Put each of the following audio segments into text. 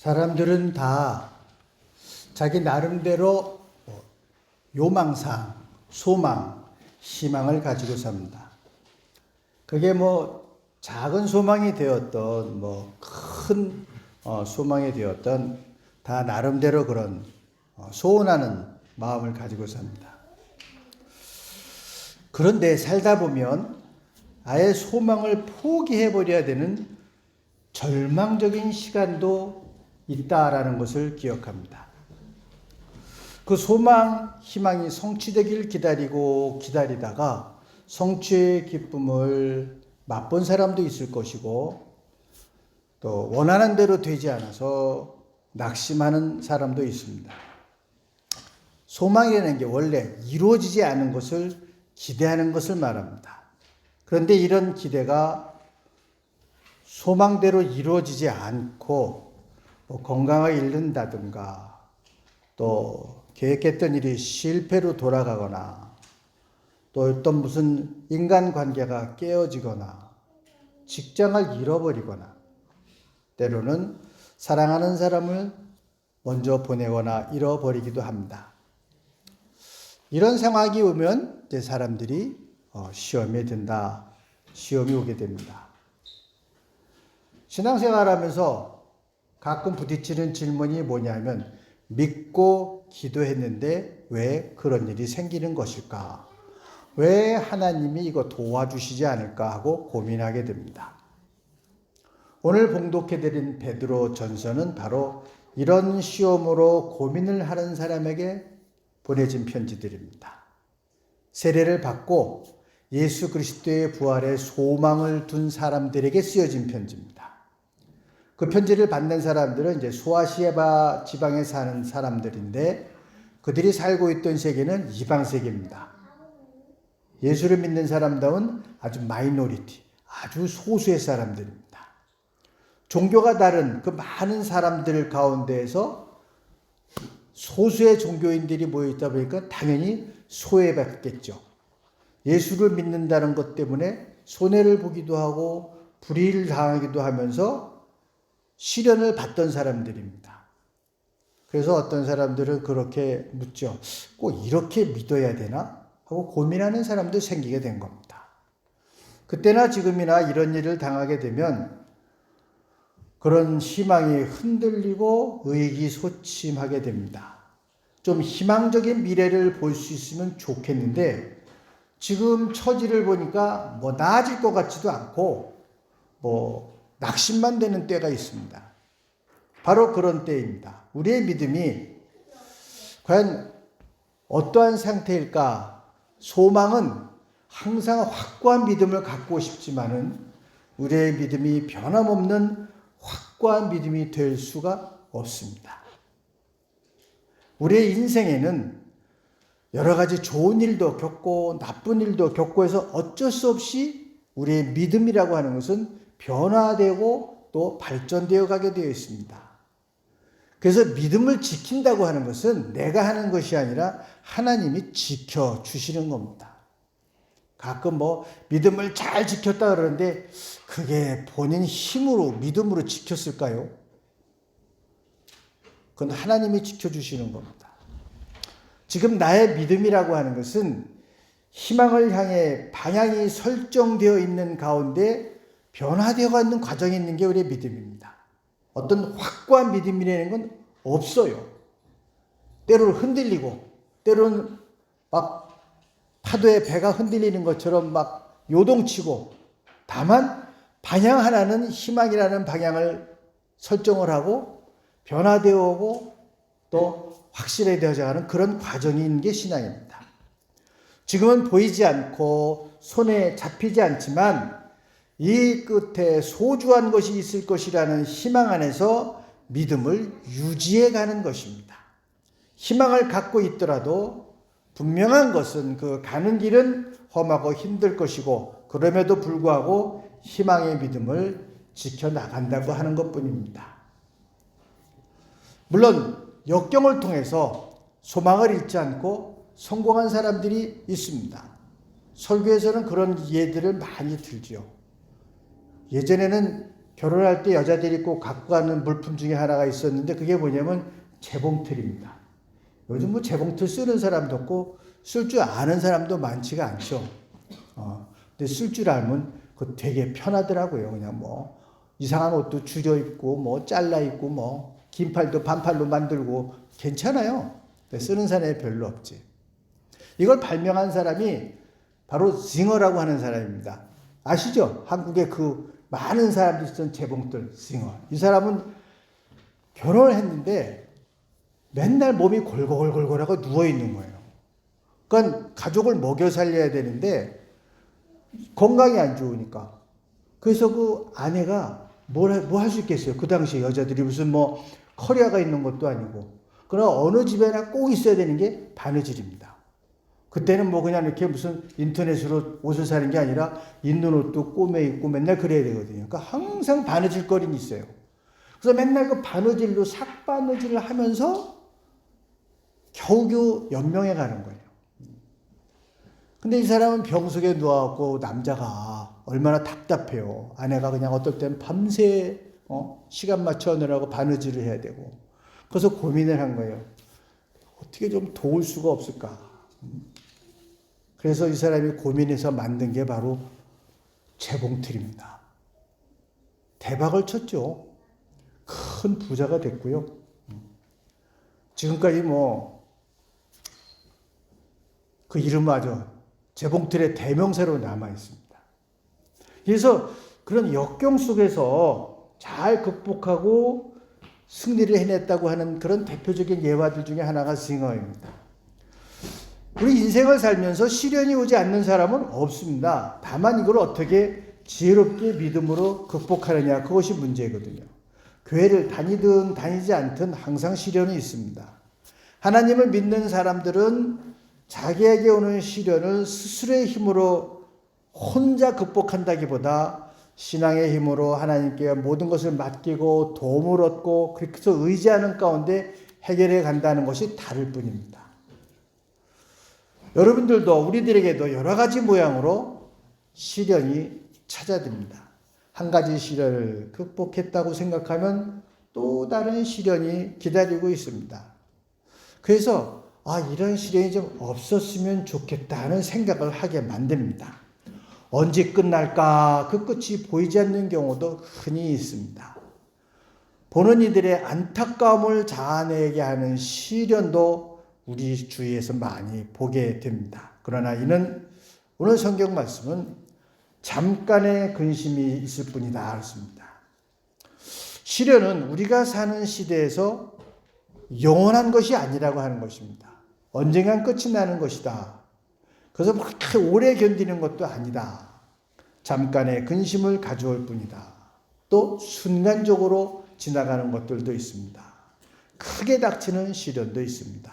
사람들은 다 자기 나름대로 요망상, 소망, 희망을 가지고 삽니다. 그게 작은 소망이 되었던 큰 소망이 되었던 다 나름대로 그런 소원하는 마음을 가지고 삽니다. 그런데 살다 보면 아예 소망을 포기해버려야 되는 절망적인 시간도 있다라는 것을 기억합니다. 그 소망, 희망이 성취되길 기다리다가 성취의 기쁨을 맛본 사람도 있을 것이고 또 원하는 대로 되지 않아서 낙심하는 사람도 있습니다. 소망이라는 게 원래 이루어지지 않은 것을 기대하는 것을 말합니다. 그런데 이런 기대가 소망대로 이루어지지 않고 건강을 잃는다든가 또 계획했던 일이 실패로 돌아가거나 또 어떤 무슨 인간관계가 깨어지거나 직장을 잃어버리거나 때로는 사랑하는 사람을 먼저 보내거나 잃어버리기도 합니다. 이런 상황이 오면 이제 사람들이 시험이 오게 됩니다. 신앙생활하면서 가끔 부딪히는 질문이 뭐냐면 믿고 기도했는데 왜 그런 일이 생기는 것일까? 왜 하나님이 이거 도와주시지 않을까 하고 고민하게 됩니다. 오늘 봉독해드린 베드로 전서는 바로 이런 시험으로 고민을 하는 사람에게 보내진 편지들입니다. 세례를 받고 예수 그리스도의 부활에 소망을 둔 사람들에게 쓰여진 편지입니다. 그 편지를 받는 사람들은 이제 소아시아 지방에 사는 사람들인데 그들이 살고 있던 세계는 이방 세계입니다. 예수를 믿는 사람다운 아주 마이너리티, 아주 소수의 사람들입니다. 종교가 다른 그 많은 사람들 가운데에서 소수의 종교인들이 모여있다 보니까 당연히 소외받겠죠. 예수를 믿는다는 것 때문에 손해를 보기도 하고 불의를 당하기도 하면서 시련을 받던 사람들입니다. 그래서 어떤 사람들은 그렇게 묻죠. 꼭 이렇게 믿어야 되나? 하고 고민하는 사람도 생기게 된 겁니다. 그때나 지금이나 이런 일을 당하게 되면 그런 희망이 흔들리고 의기소침하게 됩니다. 좀 희망적인 미래를 볼 수 있으면 좋겠는데 지금 처지를 보니까 나아질 것 같지도 않고 낙심만 되는 때가 있습니다. 바로 그런 때입니다. 우리의 믿음이 과연 어떠한 상태일까? 소망은 항상 확고한 믿음을 갖고 싶지만은 우리의 믿음이 변함없는 확고한 믿음이 될 수가 없습니다. 우리의 인생에는 여러 가지 좋은 일도 겪고 나쁜 일도 겪고 해서 어쩔 수 없이 우리의 믿음이라고 하는 것은 변화되고 또 발전되어 가게 되어 있습니다. 그래서 믿음을 지킨다고 하는 것은 내가 하는 것이 아니라 하나님이 지켜주시는 겁니다. 가끔 믿음을 잘 지켰다 그러는데 그게 본인 힘으로 믿음으로 지켰을까요? 그건 하나님이 지켜주시는 겁니다. 지금 나의 믿음이라고 하는 것은 희망을 향해 방향이 설정되어 있는 가운데 변화되어 있는 과정이 있는 게 우리의 믿음입니다. 어떤 확고한 믿음이라는 건 없어요. 때로는 흔들리고 때로는 파도에 배가 흔들리는 것처럼 요동치고 다만 방향 하나는 희망이라는 방향을 설정을 하고 변화되어 오고 또 확실해져야 하는 그런 과정이 있는 게 신앙입니다. 지금은 보이지 않고 손에 잡히지 않지만 이 끝에 소중한 것이 있을 것이라는 희망 안에서 믿음을 유지해 가는 것입니다. 희망을 갖고 있더라도 분명한 것은 그 가는 길은 험하고 힘들 것이고 그럼에도 불구하고 희망의 믿음을 지켜나간다고 하는 것뿐입니다. 물론 역경을 통해서 소망을 잃지 않고 성공한 사람들이 있습니다. 설교에서는 그런 예들을 많이 들지요. 예전에는 결혼할 때 여자들이 꼭 갖고 가는 물품 중에 하나가 있었는데 그게 뭐냐면 재봉틀입니다. 요즘 뭐 재봉틀 쓰는 사람도 없고 쓸 줄 아는 사람도 많지가 않죠. 근데 쓸 줄 알면 그 되게 편하더라고요. 그냥 뭐 이상한 옷도 주저 입고 뭐 잘라 입고 뭐 긴팔도 반팔로 만들고 괜찮아요. 쓰는 사람이 별로 없지. 이걸 발명한 사람이 바로 징어라고 하는 사람입니다. 아시죠? 한국에 그 많은 사람들이 쓰던 재봉틀 징어. 이 사람은 결혼을 했는데 맨날 몸이 골골골골하고 누워 있는 거예요. 그러니까 가족을 먹여 살려야 되는데 건강이 안 좋으니까. 그래서 그 아내가 뭐 할 수 있겠어요? 그 당시에 여자들이 무슨 뭐 커리어가 있는 것도 아니고. 그러나 어느 집에나 꼭 있어야 되는 게 바느질입니다. 그때는 뭐 그냥 이렇게 무슨 인터넷으로 옷을 사는 게 아니라 있는 옷도 꼬매 입고 맨날 그래야 되거든요. 그러니까 항상 바느질 거리는 있어요. 그래서 맨날 그 바느질로 삭바느질을 하면서 겨우겨우 연명해 가는 거예요. 근데 이 사람은 병 속에 누워갖고 남자가 얼마나 답답해요. 아내가 그냥 어떨 땐 밤새 시간 맞춰 오느라고 바느질을 해야 되고. 그래서 고민을 한 거예요. 어떻게 좀 도울 수가 없을까. 그래서 이 사람이 고민해서 만든 게 바로 재봉틀입니다. 대박을 쳤죠. 큰 부자가 됐고요. 지금까지 뭐 그 이름마저 재봉틀의 대명사로 남아 있습니다. 그래서 그런 역경 속에서 잘 극복하고 승리를 해냈다고 하는 그런 대표적인 예화들 중에 하나가 징어입니다. 우리 인생을 살면서 시련이 오지 않는 사람은 없습니다. 다만 이걸 어떻게 지혜롭게 믿음으로 극복하느냐, 그것이 문제거든요. 교회를 다니든 다니지 않든 항상 시련이 있습니다. 하나님을 믿는 사람들은 자기에게 오는 시련을 스스로의 힘으로 혼자 극복한다기보다 신앙의 힘으로 하나님께 모든 것을 맡기고 도움을 얻고 그렇게 해서 의지하는 가운데 해결해 간다는 것이 다를 뿐입니다. 여러분들도 우리들에게도 여러 가지 모양으로 시련이 찾아듭니다. 한 가지 시련을 극복했다고 생각하면 또 다른 시련이 기다리고 있습니다. 그래서 이런 시련이 좀 없었으면 좋겠다는 생각을 하게 만듭니다. 언제 끝날까 그 끝이 보이지 않는 경우도 흔히 있습니다. 보는 이들의 안타까움을 자아내게 하는 시련도 우리 주위에서 많이 보게 됩니다. 그러나 이는 오늘 성경 말씀은 잠깐의 근심이 있을 뿐이다 그렇습니다. 시련은 우리가 사는 시대에서 영원한 것이 아니라고 하는 것입니다. 언젠간 끝이 나는 것이다. 그래서 그렇게 오래 견디는 것도 아니다. 잠깐의 근심을 가져올 뿐이다. 또 순간적으로 지나가는 것들도 있습니다. 크게 닥치는 시련도 있습니다.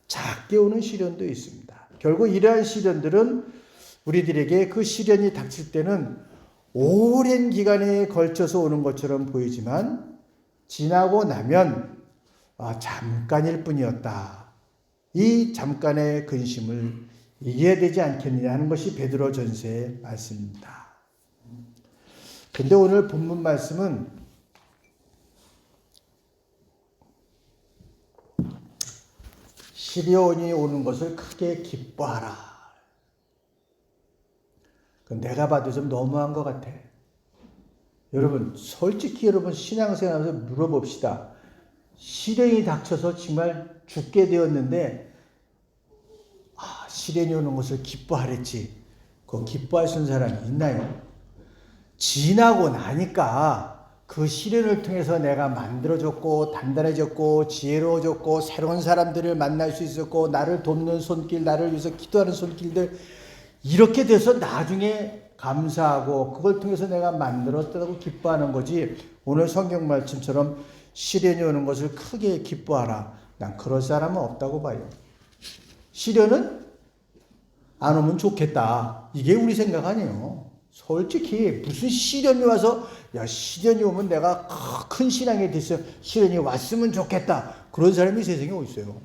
작게 오는 시련도 있습니다. 결국 이러한 시련들은 우리들에게 그 시련이 닥칠 때는 오랜 기간에 걸쳐서 오는 것처럼 보이지만 지나고 나면 잠깐일 뿐이었다. 이 잠깐의 근심을 이겨야 되지 않겠느냐 하는 것이 베드로전서의 말씀입니다. 근데 오늘 본문 말씀은 시련이 오는 것을 크게 기뻐하라. 내가 봐도 좀 너무한 것 같아. 여러분, 솔직히 여러분 신앙생활에서 물어봅시다. 시련이 닥쳐서 정말 죽게 되었는데 시련이 오는 것을 기뻐하랬지. 그 기뻐할 수 있는 사람이 있나요? 지나고 나니까 그 시련을 통해서 내가 만들어졌고 단단해졌고 지혜로워졌고 새로운 사람들을 만날 수 있었고 나를 돕는 손길, 나를 위해서 기도하는 손길들 이렇게 돼서 나중에 감사하고 그걸 통해서 내가 만들었다고 기뻐하는 거지. 오늘 성경 말씀처럼 시련이 오는 것을 크게 기뻐하라. 난 그럴 사람은 없다고 봐요. 시련은 안 오면 좋겠다. 이게 우리 생각 아니에요. 솔직히 무슨 시련이 와서 시련이 오면 내가 큰 신앙이 됐어요. 시련이 왔으면 좋겠다. 그런 사람이 세상에 어디 있어요.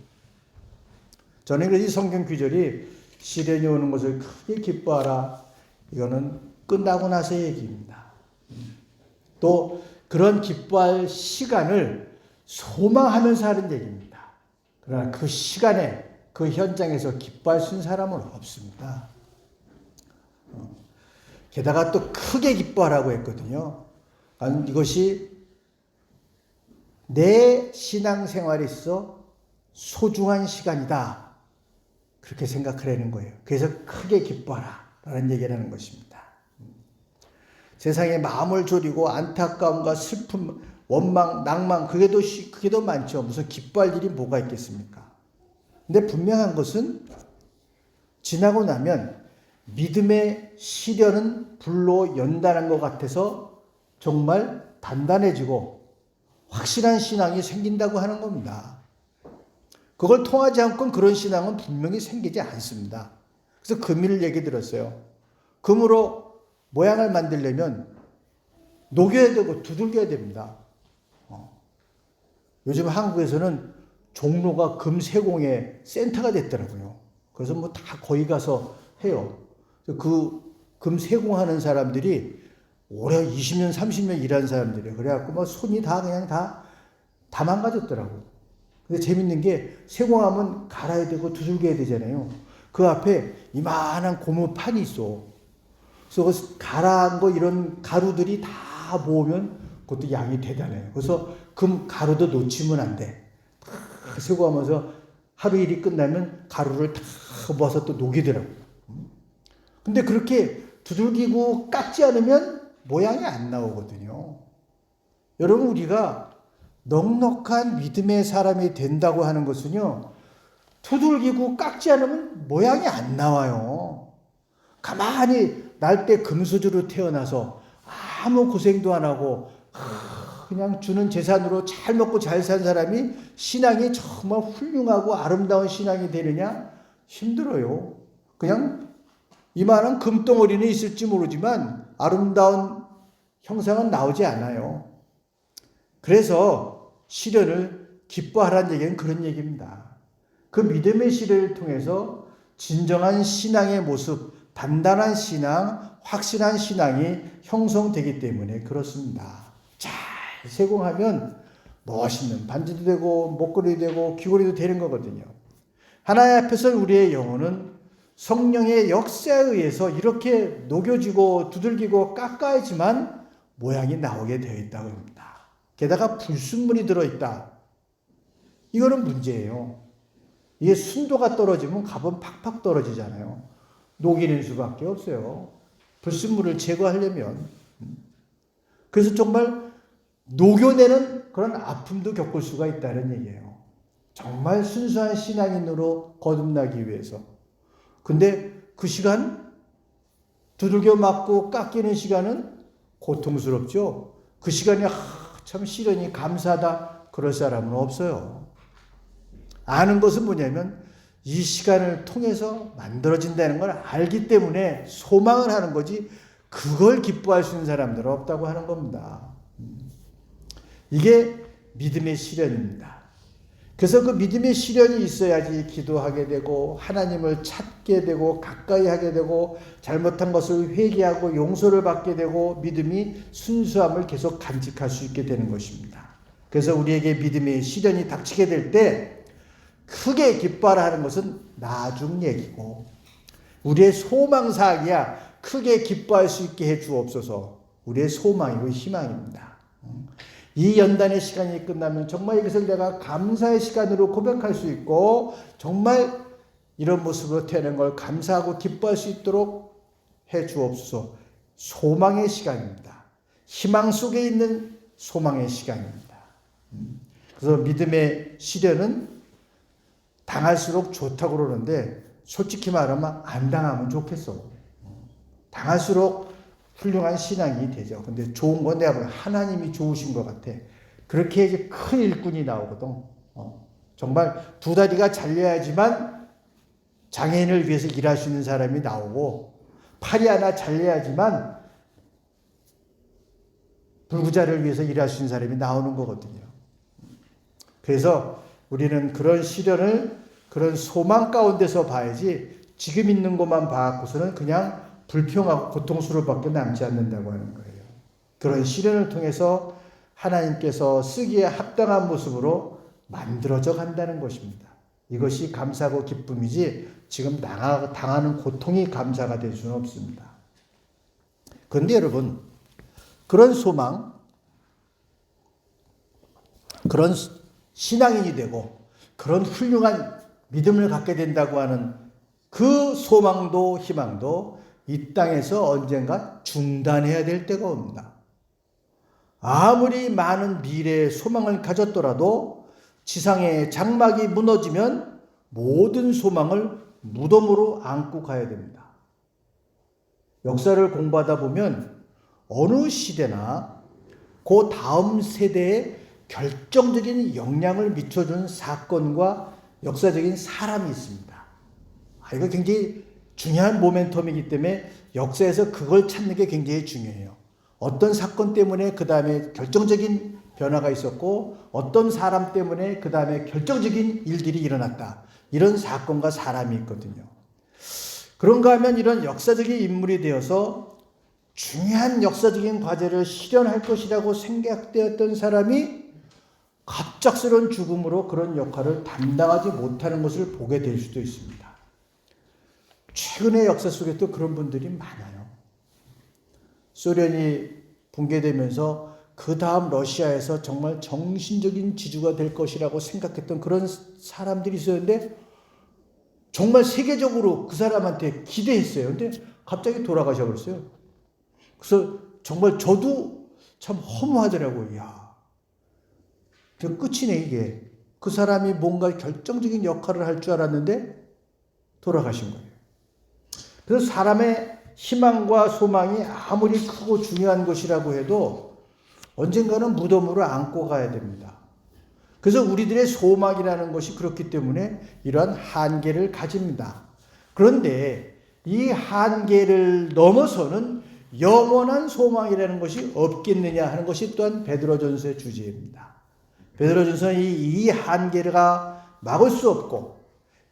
저는 그래서 이 성경 구절이 시련이 오는 것을 크게 기뻐하라. 이거는 끝나고 나서 얘기입니다. 또 그런 기뻐할 시간을 소망하면서 하는 얘기입니다. 그러나 그 시간에 그 현장에서 기뻐할 수 있는 사람은 없습니다. 게다가 또 크게 기뻐하라고 했거든요. 이것이 내 신앙생활에 있어 소중한 시간이다. 그렇게 생각하라는 거예요. 그래서 크게 기뻐하라 라는 얘기를 하는 것입니다. 세상에 마음을 졸이고 안타까움과 슬픔, 원망, 낭만 그게 더 많죠. 무슨 기뻐할 일이 뭐가 있겠습니까? 근데 분명한 것은 지나고 나면 믿음의 시련은 불로 연단한 것 같아서 정말 단단해지고 확실한 신앙이 생긴다고 하는 겁니다. 그걸 통하지 않고는 그런 신앙은 분명히 생기지 않습니다. 그래서 금을 얘기 들었어요. 금으로 모양을 만들려면 녹여야 되고 두들겨야 됩니다. 요즘 한국에서는 종로가 금 세공의 센터가 됐더라고요. 그래서 뭐 다 거기 가서 해요. 그 금 세공하는 사람들이 오래 20년, 30년 일한 사람들이에요. 그래갖고 뭐 손이 다 그냥 다 망가졌더라고요. 근데 재밌는 게 세공하면 갈아야 되고 두들겨야 되잖아요. 그 앞에 이만한 고무판이 있어. 그래서 갈아한 거 이런 가루들이 다 모으면 그것도 양이 대단해요. 그래서 금 가루도 놓치면 안 돼. 다 세공하면서 하루 일이 끝나면 가루를 다 모아서 또 녹이더라고요. 근데 그렇게 두들기고 깎지 않으면 모양이 안 나오거든요. 여러분, 우리가 넉넉한 믿음의 사람이 된다고 하는 것은요, 두들기고 깎지 않으면 모양이 안 나와요. 가만히 날 때 금수저로 태어나서 아무 고생도 안 하고 그냥 주는 재산으로 잘 먹고 잘 산 사람이 신앙이 정말 훌륭하고 아름다운 신앙이 되느냐? 힘들어요. 그냥 이만한 금덩어리는 있을지 모르지만 아름다운 형상은 나오지 않아요. 그래서 시련을 기뻐하라는 얘기는 그런 얘기입니다. 그 믿음의 시련을 통해서 진정한 신앙의 모습, 단단한 신앙, 확실한 신앙이 형성되기 때문에 그렇습니다. 잘 세공하면 멋있는 반지도 되고 목걸이도 되고 귀걸이도 되는 거거든요. 하나님 앞에서 우리의 영혼은 성령의 역사에 의해서 이렇게 녹여지고 두들기고 깎아야지만 모양이 나오게 되어 있다고 합니다. 게다가 불순물이 들어있다. 이거는 문제예요. 이게 순도가 떨어지면 값은 팍팍 떨어지잖아요. 녹이는 수밖에 없어요. 불순물을 제거하려면. 그래서 정말 녹여내는 그런 아픔도 겪을 수가 있다는 얘기예요. 정말 순수한 신앙인으로 거듭나기 위해서. 근데 그 시간, 두들겨 맞고 깎이는 시간은 고통스럽죠. 그 시간이 참 시련이 감사하다 그럴 사람은 없어요. 아는 것은 뭐냐면 이 시간을 통해서 만들어진다는 걸 알기 때문에 소망을 하는 거지 그걸 기뻐할 수 있는 사람들은 없다고 하는 겁니다. 이게 믿음의 시련입니다. 그래서 그 믿음의 시련이 있어야지 기도하게 되고 하나님을 찾게 되고 가까이 하게 되고 잘못한 것을 회개하고 용서를 받게 되고 믿음이 순수함을 계속 간직할 수 있게 되는 것입니다. 그래서 우리에게 믿음의 시련이 닥치게 될 때 크게 기뻐하라 하는 것은 나중 얘기고 우리의 소망사항이야 크게 기뻐할 수 있게 해 주옵소서. 우리의 소망이고 희망입니다. 이 연단의 시간이 끝나면 정말 이것을 내가 감사의 시간으로 고백할 수 있고 정말 이런 모습으로 태어난 걸 감사하고 기뻐할 수 있도록 해 주옵소서. 소망의 시간입니다. 희망 속에 있는 소망의 시간입니다. 그래서 믿음의 시련은 당할수록 좋다고 그러는데 솔직히 말하면 안 당하면 좋겠어. 당할수록 훌륭한 신앙이 되죠. 근데 좋은 건 내가 보기엔 하나님이 좋으신 것 같아. 그렇게 이제 큰 일꾼이 나오거든. 정말 두 다리가 잘려야지만 장애인을 위해서 일할 수 있는 사람이 나오고 팔이 하나 잘려야지만 불구자를 위해서 일할 수 있는 사람이 나오는 거거든요. 그래서 우리는 그런 시련을 그런 소망 가운데서 봐야지 지금 있는 것만 봐갖고서는 그냥 불평하고 고통스러울밖에 남지 않는다고 하는 거예요. 그런 시련을 통해서 하나님께서 쓰기에 합당한 모습으로 만들어져 간다는 것입니다. 이것이 감사고 기쁨이지 지금 당하는 고통이 감사가 될 수는 없습니다. 그런데 여러분, 그런 소망, 그런 신앙인이 되고 그런 훌륭한 믿음을 갖게 된다고 하는 그 소망도 희망도 이 땅에서 언젠가 중단해야 될 때가 옵니다. 아무리 많은 미래의 소망을 가졌더라도 지상의 장막이 무너지면 모든 소망을 무덤으로 안고 가야 됩니다. 역사를 공부하다 보면 어느 시대나 그 다음 세대에 결정적인 영향을 미쳐준 사건과 역사적인 사람이 있습니다. 이거 굉장히 중요한 모멘텀이기 때문에 역사에서 그걸 찾는 게 굉장히 중요해요. 어떤 사건 때문에 그 다음에 결정적인 변화가 있었고 어떤 사람 때문에 그 다음에 결정적인 일들이 일어났다. 이런 사건과 사람이 있거든요. 그런가 하면 이런 역사적인 인물이 되어서 중요한 역사적인 과제를 실현할 것이라고 생각되었던 사람이 갑작스러운 죽음으로 그런 역할을 담당하지 못하는 것을 보게 될 수도 있습니다. 최근의 역사 속에도 그런 분들이 많아요. 소련이 붕괴되면서 그 다음 러시아에서 정말 정신적인 지주가 될 것이라고 생각했던 그런 사람들이 있었는데 정말 세계적으로 그 사람한테 기대했어요. 근데 갑자기 돌아가셔 버렸어요. 그래서 정말 저도 참 허무하더라고요. 야, 끝이네 이게. 그 사람이 뭔가 결정적인 역할을 할 줄 알았는데 돌아가신 거예요. 그래서 사람의 희망과 소망이 아무리 크고 중요한 것이라고 해도 언젠가는 무덤으로 안고 가야 됩니다. 그래서 우리들의 소망이라는 것이 그렇기 때문에 이러한 한계를 가집니다. 그런데 이 한계를 넘어서는 영원한 소망이라는 것이 없겠느냐 하는 것이 또한 베드로전서의 주제입니다. 베드로전서는 이 한계가 막을 수 없고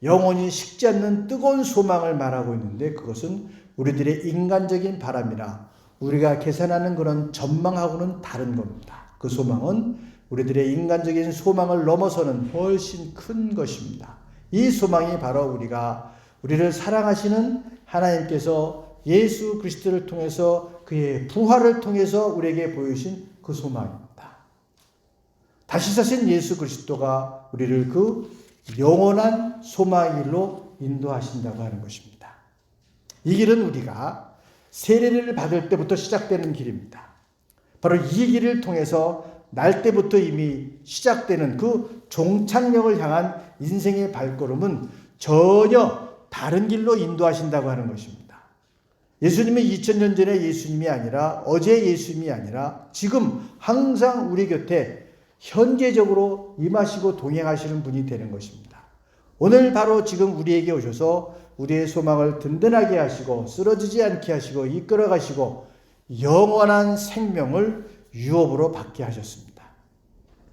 영원히 식지 않는 뜨거운 소망을 말하고 있는데 그것은 우리들의 인간적인 바람이나 우리가 계산하는 그런 전망하고는 다른 겁니다. 그 소망은 우리들의 인간적인 소망을 넘어서는 훨씬 큰 것입니다. 이 소망이 바로 우리를 사랑하시는 하나님께서 예수 그리스도를 통해서 그의 부활을 통해서 우리에게 보여주신 그 소망입니다. 다시 사신 예수 그리스도가 우리를 그 영원한 소망의 길로 인도하신다고 하는 것입니다. 이 길은 우리가 세례를 받을 때부터 시작되는 길입니다. 바로 이 길을 통해서 날 때부터 이미 시작되는 그 종착역을 향한 인생의 발걸음은 전혀 다른 길로 인도하신다고 하는 것입니다. 예수님은 2000년 전의 예수님이 아니라 어제의 예수님이 아니라 지금 항상 우리 곁에 현재적으로 임하시고 동행하시는 분이 되는 것입니다. 오늘 바로 지금 우리에게 오셔서 우리의 소망을 든든하게 하시고 쓰러지지 않게 하시고 이끌어 가시고 영원한 생명을 유업으로 받게 하셨습니다.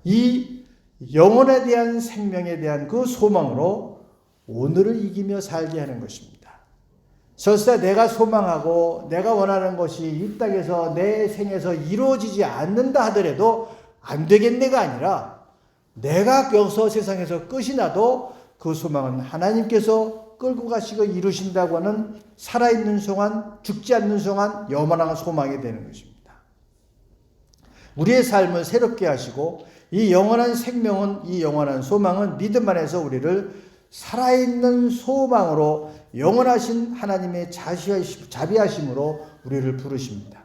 이 영혼에 대한 생명에 대한 그 소망으로 오늘을 이기며 살게 하는 것입니다. 설사 내가 소망하고 내가 원하는 것이 이 땅에서 내 생에서 이루어지지 않는다 하더라도 안 되겠네가 아니라 내가 여기서 세상에서 끝이 나도 그 소망은 하나님께서 끌고 가시고 이루신다고 하는 살아있는 동안 죽지 않는 동안 영원한 소망이 되는 것입니다. 우리의 삶을 새롭게 하시고 이 영원한 생명은 이 영원한 소망은 믿음 안에서 우리를 살아있는 소망으로 영원하신 하나님의 자비하심으로 우리를 부르십니다.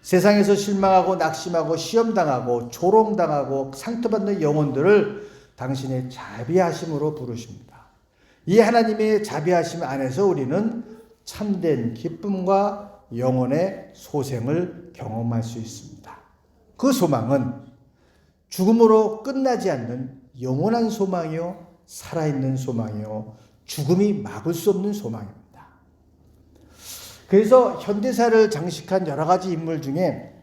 세상에서 실망하고 낙심하고 시험당하고 조롱당하고 상처받는 영혼들을 당신의 자비하심으로 부르십니다. 이 하나님의 자비하심 안에서 우리는 참된 기쁨과 영혼의 소생을 경험할 수 있습니다. 그 소망은 죽음으로 끝나지 않는 영원한 소망이요 살아있는 소망이요 죽음이 막을 수 없는 소망입니다. 그래서 현대사를 장식한 여러 가지 인물 중에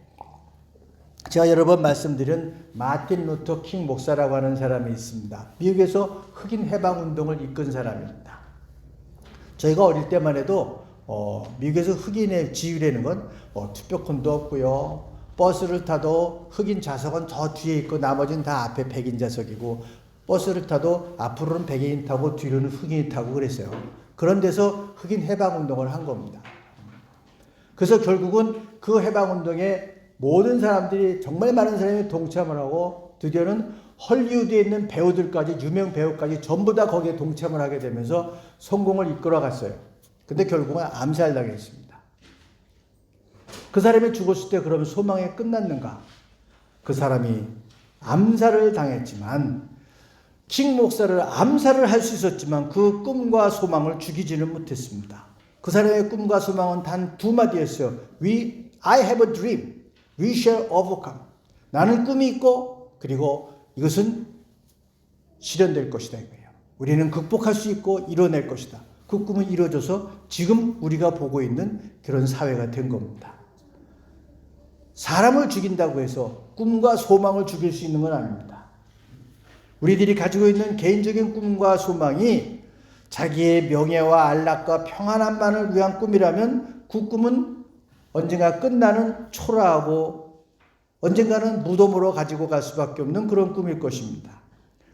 제가 여러 번 말씀드린 마틴 루터 킹 목사라고 하는 사람이 있습니다. 미국에서 흑인 해방운동을 이끈 사람입니다. 저희가 어릴 때만 해도 미국에서 흑인의 지위라는 건 투표권도 없고요. 버스를 타도 흑인 좌석은 저 뒤에 있고 나머지는 다 앞에 백인 좌석이고, 버스를 타도 앞으로는 백인 타고 뒤로는 흑인이 타고 그랬어요. 그런 데서 흑인 해방운동을 한 겁니다. 그래서 결국은 그 해방운동에 모든 사람들이, 정말 많은 사람이 동참을 하고, 드디어는 헐리우드에 있는 배우들까지, 유명 배우까지 전부 다 거기에 동참을 하게 되면서 성공을 이끌어 갔어요. 근데 결국은 암살당했습니다. 그 사람이 죽었을 때 그러면 소망이 끝났는가? 그 사람이 암살을 당했지만, 킹 목사를 암살을 할 수 있었지만 그 꿈과 소망을 죽이지는 못했습니다. 그 사람의 꿈과 소망은 단 두 마디였어요. I have a dream. We shall overcome. 나는 꿈이 있고, 그리고 이것은 실현될 것이다 이거예요. 우리는 극복할 수 있고 이뤄낼 것이다. 그 꿈은 이루어져서 지금 우리가 보고 있는 그런 사회가 된 겁니다. 사람을 죽인다고 해서 꿈과 소망을 죽일 수 있는 건 아닙니다. 우리들이 가지고 있는 개인적인 꿈과 소망이 자기의 명예와 안락과 평안함만을 위한 꿈이라면 그 꿈은 언젠가 끝나는 초라하고 언젠가는 무덤으로 가지고 갈 수밖에 없는 그런 꿈일 것입니다.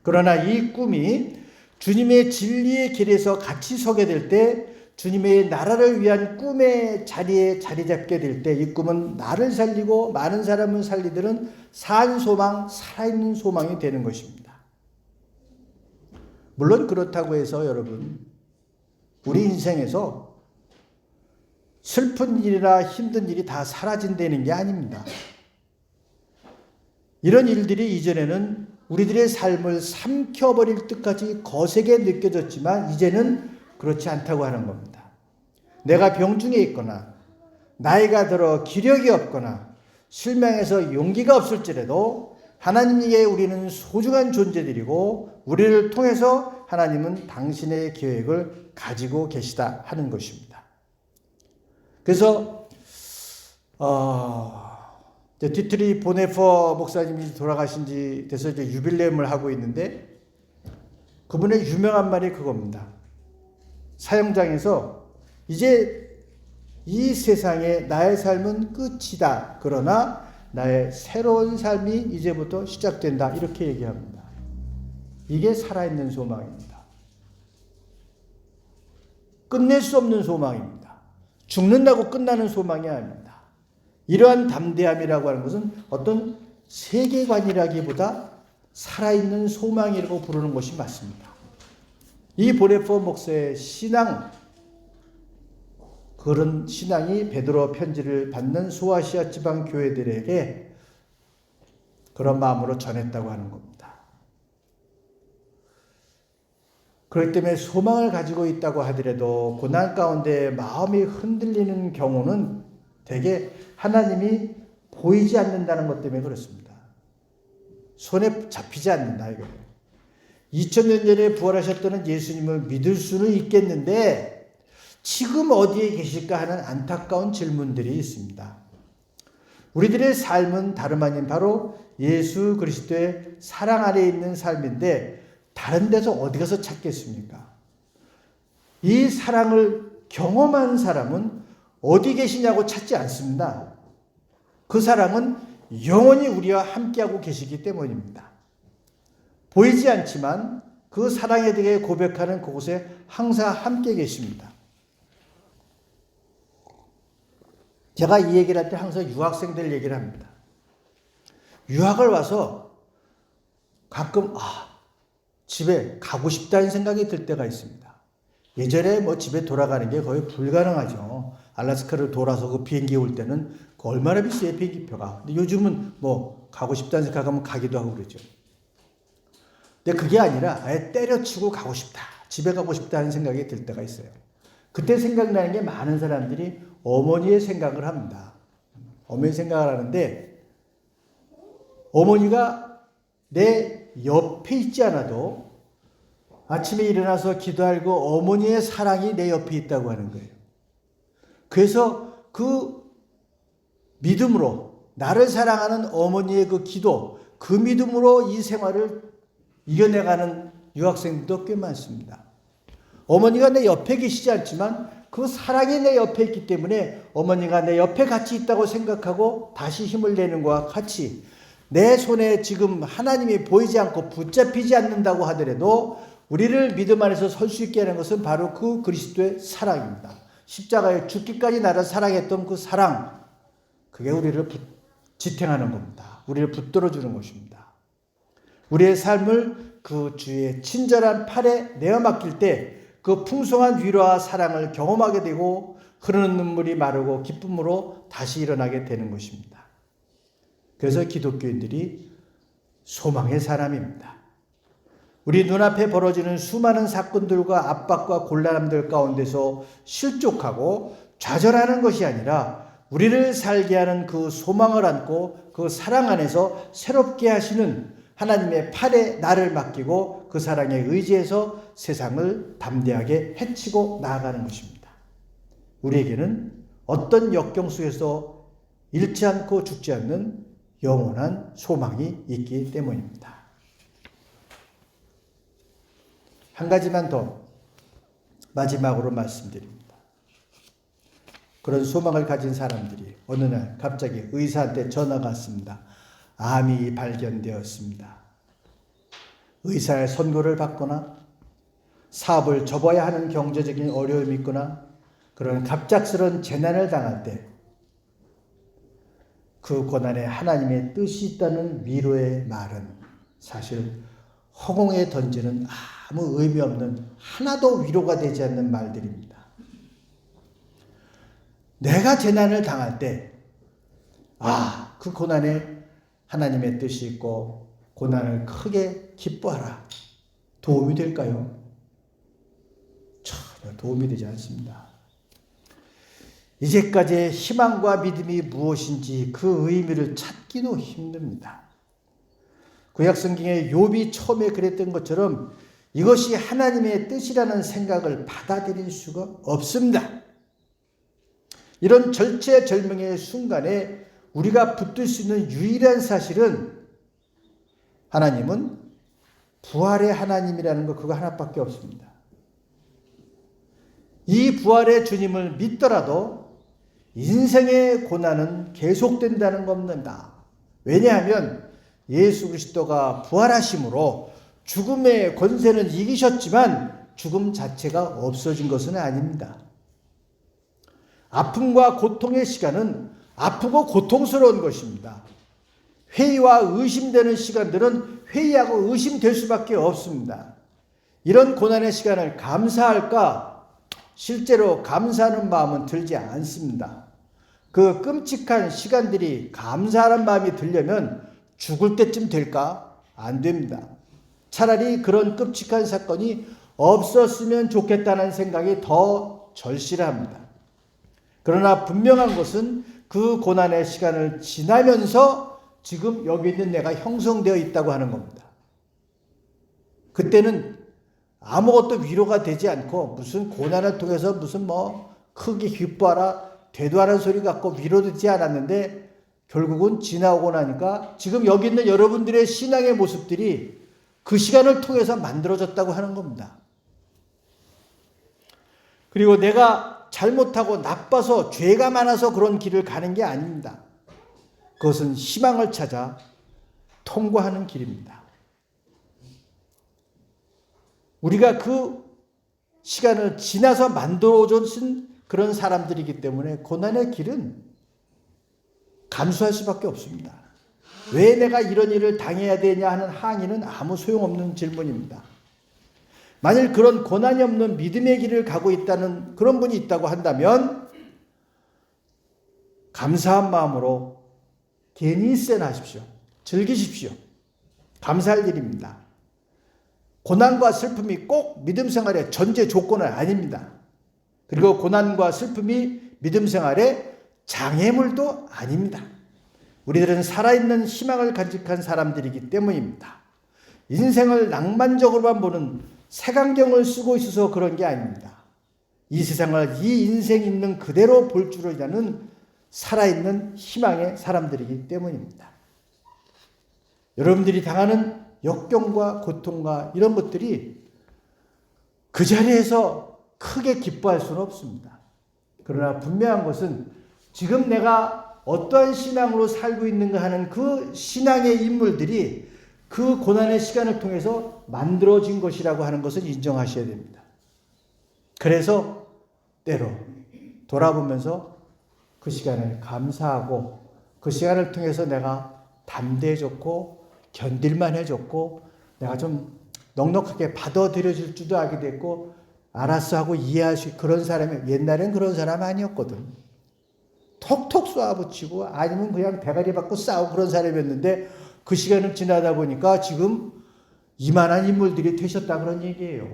그러나 이 꿈이 주님의 진리의 길에서 같이 서게 될 때, 주님의 나라를 위한 꿈의 자리에 자리 잡게 될 때, 이 꿈은 나를 살리고 많은 사람을 살리들은 산 소망, 살아있는 소망이 되는 것입니다. 물론 그렇다고 해서 여러분, 우리 인생에서 슬픈 일이나 힘든 일이 다 사라진다는 게 아닙니다. 이런 일들이 이전에는 우리들의 삶을 삼켜버릴 듯까지 거세게 느껴졌지만 이제는 그렇지 않다고 하는 겁니다. 내가 병중에 있거나 나이가 들어 기력이 없거나 실명에서 용기가 없을지라도 하나님에게 우리는 소중한 존재들이고, 우리를 통해서 하나님은 당신의 계획을 가지고 계시다 하는 것입니다. 그래서 디트리 보네퍼 목사님이 돌아가신 지 돼서 이제 유빌레임을 하고 있는데, 그분의 유명한 말이 그겁니다. 사형장에서 이제 이 세상에 나의 삶은 끝이다. 그러나 나의 새로운 삶이 이제부터 시작된다. 이렇게 얘기합니다. 이게 살아있는 소망입니다. 끝낼 수 없는 소망입니다. 죽는다고 끝나는 소망이 아닙니다. 이러한 담대함이라고 하는 것은 어떤 세계관이라기보다 살아있는 소망이라고 부르는 것이 맞습니다. 이 보네퍼 목사의 신앙, 그런 신앙이 베드로 편지를 받는 소아시아 지방 교회들에게 그런 마음으로 전했다고 하는 겁니다. 그렇기 때문에 소망을 가지고 있다고 하더라도 고난 가운데 마음이 흔들리는 경우는 대개 하나님이 보이지 않는다는 것 때문에 그렇습니다. 손에 잡히지 않는다 이거예요. 2000년 전에 부활하셨다는 예수님을 믿을 수는 있겠는데 지금 어디에 계실까 하는 안타까운 질문들이 있습니다. 우리들의 삶은 다름 아닌 바로 예수 그리스도의 사랑 안에 있는 삶인데 다른 데서 어디 가서 찾겠습니까? 이 사랑을 경험한 사람은 어디 계시냐고 찾지 않습니다. 그 사랑은 영원히 우리와 함께하고 계시기 때문입니다. 보이지 않지만 그 사랑에 대해 고백하는 그곳에 항상 함께 계십니다. 제가 이 얘기를 할 때 항상 유학생들 얘기를 합니다. 유학을 와서 가끔 집에 가고 싶다는 생각이 들 때가 있습니다. 예전에 집에 돌아가는 게 거의 불가능하죠. 알래스카를 돌아서 그 비행기 올 때는 얼마나 비싸요, 비행기표가. 근데 요즘은 가고 싶다는 생각하면 가기도 하고 그러죠. 근데 그게 아니라 아예 때려치고 가고 싶다, 집에 가고 싶다는 생각이 들 때가 있어요. 그때 생각나는 게 많은 사람들이 어머니의 생각을 합니다. 어머니 생각을 하는데 어머니가 내 옆에 있지 않아도 아침에 일어나서 기도하고 어머니의 사랑이 내 옆에 있다고 하는 거예요. 그래서 그 믿음으로 나를 사랑하는 어머니의 그 기도, 그 믿음으로 이 생활을 이겨내가는 유학생들도 꽤 많습니다. 어머니가 내 옆에 계시지 않지만 그 사랑이 내 옆에 있기 때문에 어머니가 내 옆에 같이 있다고 생각하고 다시 힘을 내는 것과 같이 내 손에 지금 하나님이 보이지 않고 붙잡히지 않는다고 하더라도 우리를 믿음 안에서 설 수 있게 하는 것은 바로 그 그리스도의 사랑입니다. 십자가에 죽기까지 나를 사랑했던 그 사랑, 그게 우리를 지탱하는 겁니다. 우리를 붙들어 주는 것입니다. 우리의 삶을 그 주의 친절한 팔에 내어 맡길 때 그 풍성한 위로와 사랑을 경험하게 되고 흐르는 눈물이 마르고 기쁨으로 다시 일어나게 되는 것입니다. 그래서 기독교인들이 소망의 사람입니다. 우리 눈앞에 벌어지는 수많은 사건들과 압박과 곤란함들 가운데서 실족하고 좌절하는 것이 아니라 우리를 살게 하는 그 소망을 안고 그 사랑 안에서 새롭게 하시는 하나님의 팔에 나를 맡기고 그 사랑에 의지해서 세상을 담대하게 헤치고 나아가는 것입니다. 우리에게는 어떤 역경 속에서 잃지 않고 죽지 않는 영원한 소망이 있기 때문입니다. 한 가지만 더 마지막으로 말씀드립니다. 그런 소망을 가진 사람들이 어느 날 갑자기 의사한테 전화가 왔습니다. 암이 발견되었습니다. 의사의 선고를 받거나 사업을 접어야 하는 경제적인 어려움이 있거나 그런 갑작스러운 재난을 당할 때 그 고난에 하나님의 뜻이 있다는 위로의 말은 사실 허공에 던지는 아무 의미 없는 하나도 위로가 되지 않는 말들입니다. 내가 재난을 당할 때 그 고난에 하나님의 뜻이 있고 고난을 크게 기뻐하라. 도움이 될까요? 전혀 도움이 되지 않습니다. 이제까지의 희망과 믿음이 무엇인지 그 의미를 찾기도 힘듭니다. 구약성경의 욥이 처음에 그랬던 것처럼 이것이 하나님의 뜻이라는 생각을 받아들일 수가 없습니다. 이런 절체절명의 순간에 우리가 붙들 수 있는 유일한 사실은 하나님은 부활의 하나님이라는 것, 그거 하나밖에 없습니다. 이 부활의 주님을 믿더라도 인생의 고난은 계속된다는 겁니다. 왜냐하면 예수 그리스도가 부활하심으로 죽음의 권세는 이기셨지만 죽음 자체가 없어진 것은 아닙니다. 아픔과 고통의 시간은 아프고 고통스러운 것입니다. 회의와 의심되는 시간들은 회의하고 의심될 수밖에 없습니다. 이런 고난의 시간을 감사할까? 실제로 감사하는 마음은 들지 않습니다. 그 끔찍한 시간들이 감사하는 마음이 들려면 죽을 때쯤 될까? 안 됩니다. 차라리 그런 끔찍한 사건이 없었으면 좋겠다는 생각이 더 절실합니다. 그러나 분명한 것은 그 고난의 시간을 지나면서 지금 여기 있는 내가 형성되어 있다고 하는 겁니다. 그때는 아무것도 위로가 되지 않고 무슨 고난을 통해서 무슨 크게 기뻐하라 되도하는 소리 갖고 위로되지 않았는데 결국은 지나오고 나니까 지금 여기 있는 여러분들의 신앙의 모습들이 그 시간을 통해서 만들어졌다고 하는 겁니다. 그리고 내가 잘못하고 나빠서 죄가 많아서 그런 길을 가는 게 아닙니다. 그것은 희망을 찾아 통과하는 길입니다. 우리가 그 시간을 지나서 만들어진 그런 사람들이기 때문에 고난의 길은 감수할 수밖에 없습니다. 왜 내가 이런 일을 당해야 되냐 하는 항의는 아무 소용없는 질문입니다. 만일 그런 고난이 없는 믿음의 길을 가고 있다는 그런 분이 있다고 한다면 감사한 마음으로 괜히 쎄나십시오. 즐기십시오. 감사할 일입니다. 고난과 슬픔이 꼭 믿음 생활의 전제 조건은 아닙니다. 그리고 고난과 슬픔이 믿음 생활의 장애물도 아닙니다. 우리들은 살아있는 희망을 간직한 사람들이기 때문입니다. 인생을 낭만적으로만 보는 색안경을 쓰고 있어서 그런 게 아닙니다. 이 세상을 이 인생 있는 그대로 볼 줄을 아는 살아있는 희망의 사람들이기 때문입니다. 여러분들이 당하는 역경과 고통과 이런 것들이 그 자리에서 크게 기뻐할 수는 없습니다. 그러나 분명한 것은 지금 내가 어떠한 신앙으로 살고 있는가 하는 그 신앙의 인물들이 그 고난의 시간을 통해서 만들어진 것이라고 하는 것을 인정하셔야 됩니다. 그래서 때로 돌아보면서 그 시간을 감사하고 그 시간을 통해서 내가 담대해졌고 견딜만 해졌고 내가 좀 넉넉하게 받아들여질 줄도 알게 됐고 알았어 하고 이해할 수 있는 그런 사람이 옛날엔 그런 사람 아니었거든. 톡톡 쏘아붙이고 아니면 그냥 대가리 받고 싸우고 그런 사람이었는데 그 시간을 지나다 보니까 지금 이만한 인물들이 되셨다 그런 얘기예요.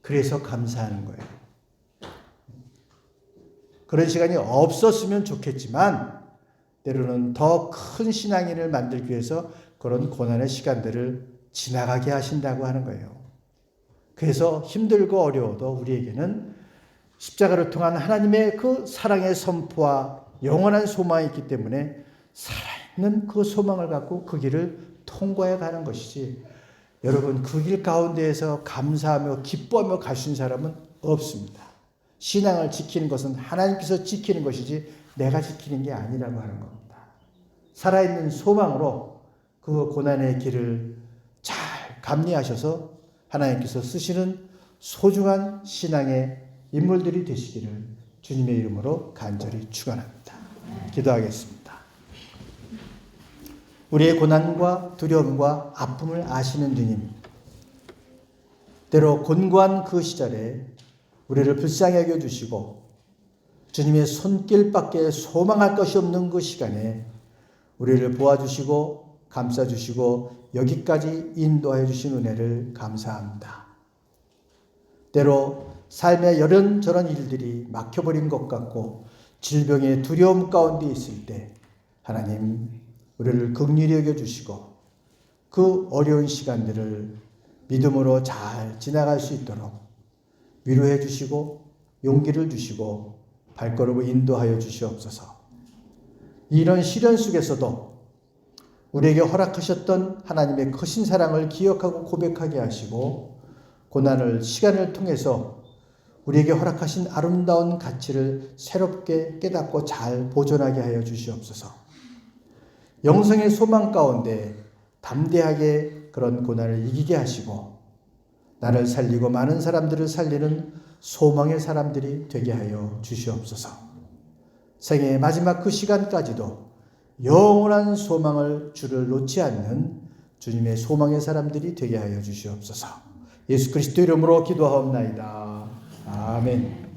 그래서 감사하는 거예요. 그런 시간이 없었으면 좋겠지만 때로는 더 큰 신앙인을 만들기 위해서 그런 고난의 시간들을 지나가게 하신다고 하는 거예요. 그래서 힘들고 어려워도 우리에게는 십자가를 통한 하나님의 그 사랑의 선포와 영원한 소망이 있기 때문에 살아있는 그 소망을 갖고 그 길을 통과해 가는 것이지 여러분 그 길 가운데에서 감사하며 기뻐하며 가신 사람은 없습니다. 신앙을 지키는 것은 하나님께서 지키는 것이지 내가 지키는 게 아니라고 하는 겁니다. 살아있는 소망으로 그 고난의 길을 잘 감리하셔서 하나님께서 쓰시는 소중한 신앙의 인물들이 되시기를 주님의 이름으로 간절히 축원합니다. 기도하겠습니다. 우리의 고난과 두려움과 아픔을 아시는 주님, 때로 곤고한 그 시절에 우리를 불쌍히 여겨주시고 주님의 손길밖에 소망할 것이 없는 그 시간에 우리를 보아주시고 감싸주시고 여기까지 인도하여 주신 은혜를 감사합니다. 때로 삶의 이런저런 일들이 막혀버린 것 같고 질병의 두려움 가운데 있을 때 하나님 우리를 긍휼히 여겨주시고 그 어려운 시간들을 믿음으로 잘 지나갈 수 있도록 위로해 주시고 용기를 주시고 발걸음을 인도하여 주시옵소서. 이런 시련 속에서도 우리에게 허락하셨던 하나님의 크신 사랑을 기억하고 고백하게 하시고 고난을 시간을 통해서 우리에게 허락하신 아름다운 가치를 새롭게 깨닫고 잘 보존하게 하여 주시옵소서. 영생의 소망 가운데 담대하게 그런 고난을 이기게 하시고 나를 살리고 많은 사람들을 살리는 소망의 사람들이 되게 하여 주시옵소서. 생애의 마지막 그 시간까지도 영원한 소망을 주를 놓지 않는 주님의 소망의 사람들이 되게 하여 주시옵소서. 예수 그리스도 이름으로 기도하옵나이다. 아멘.